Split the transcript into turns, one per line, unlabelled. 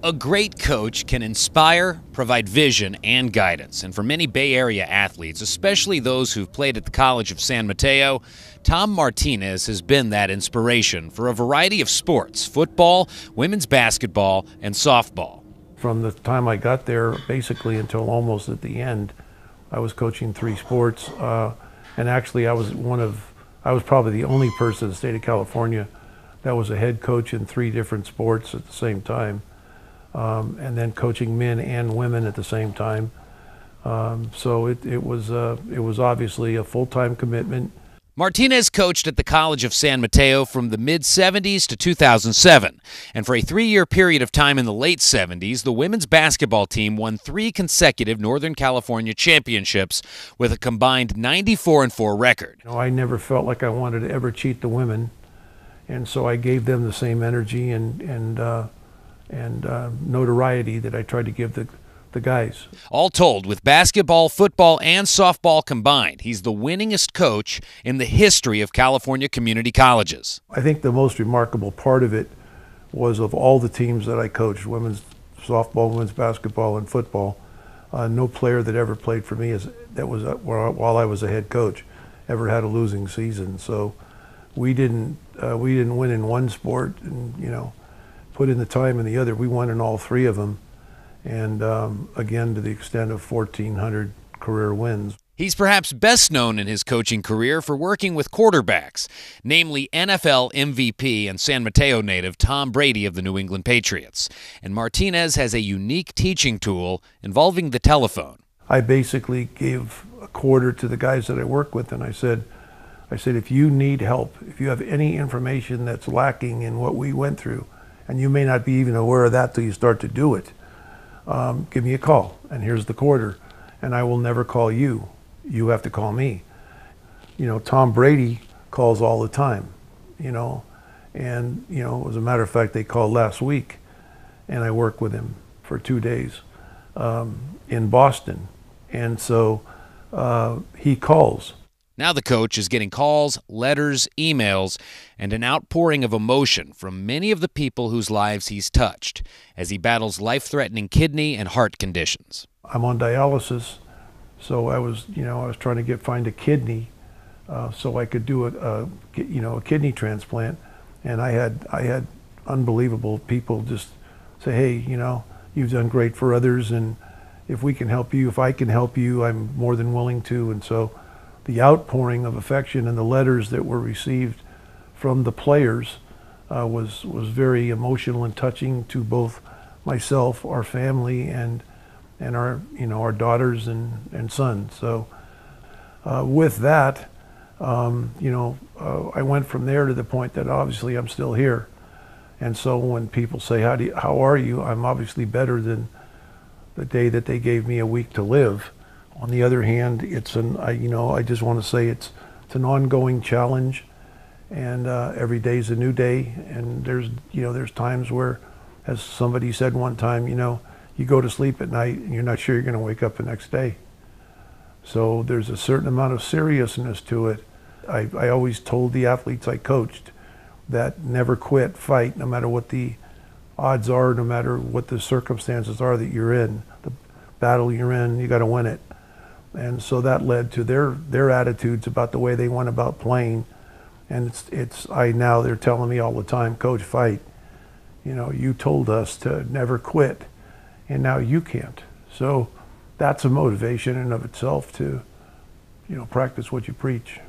A great coach can inspire, provide vision, and guidance. And for many Bay Area athletes, especially those who've played at the College of San Mateo, Tom Martinez has been that inspiration for a variety of sports: football, women's basketball, and softball.
From the time I got there, basically until almost at the end, I was coaching 3 sports. And actually, I was probably the only person in the state of California that was a head coach in 3 different sports at the same time. And then coaching men and women at the same time. So it was obviously a full-time commitment.
Martinez coached at the College of San Mateo from the mid-'70s to 2007. And for a 3-year period of time in the late 70s, the women's basketball team won 3 consecutive Northern California championships with a combined 94-4 record.
I never felt like I wanted to ever cheat the women. And so I gave them the same energy and notoriety that I tried to give the guys.
All told, with basketball, football, and softball combined, he's the winningest coach in the history of California community colleges.
I think the most remarkable part of it was, of all the teams that I coached, women's softball, women's basketball, and football, no player that ever played for me while I was a head coach ever had a losing season. So we didn't win in one sport and put in the time in the other. We won in all 3 of them, and again to the extent of 1,400 career wins.
He's perhaps best known in his coaching career for working with quarterbacks, namely NFL MVP and San Mateo native Tom Brady of the New England Patriots. And Martinez has a unique teaching tool involving the telephone.
I basically gave a quarter to the guys that I work with, and I said, if you need help, if you have any information that's lacking in what we went through, and you may not be even aware of that till you start to do it, give me a call, and here's the quarter. And I will never call you. You have to call me. Tom Brady calls all the time, and, as a matter of fact, they called last week, and I worked with him for 2 days in Boston. And so he calls.
Now the coach is getting calls, letters, emails, and an outpouring of emotion from many of the people whose lives he's touched as he battles life-threatening kidney and heart conditions.
I'm on dialysis, so I was trying to find a kidney so I could do a kidney transplant, and I had unbelievable people just say, hey, you've done great for others, and if we can help you, if I can help you, I'm more than willing to. And so the outpouring of affection and the letters that were received from the players was very emotional and touching to both myself, our family, and our daughters and sons. So with that, I went from there to the point that obviously I'm still here. And so when people say, how are you? I'm obviously better than the day that they gave me a week to live. On the other hand, I just want to say it's an ongoing challenge, and every day is a new day. And there's times where, as somebody said one time, you go to sleep at night and you're not sure you're going to wake up the next day. So there's a certain amount of seriousness to it. I always told the athletes I coached that never quit, fight, no matter what the odds are, no matter what the circumstances are that you're in, the battle you're in, you got to win it. And so that led to their attitudes about the way they went about playing. And they're telling me all the time, Coach, fight. You told us to never quit, and now you can't. So that's a motivation in and of itself to, practice what you preach.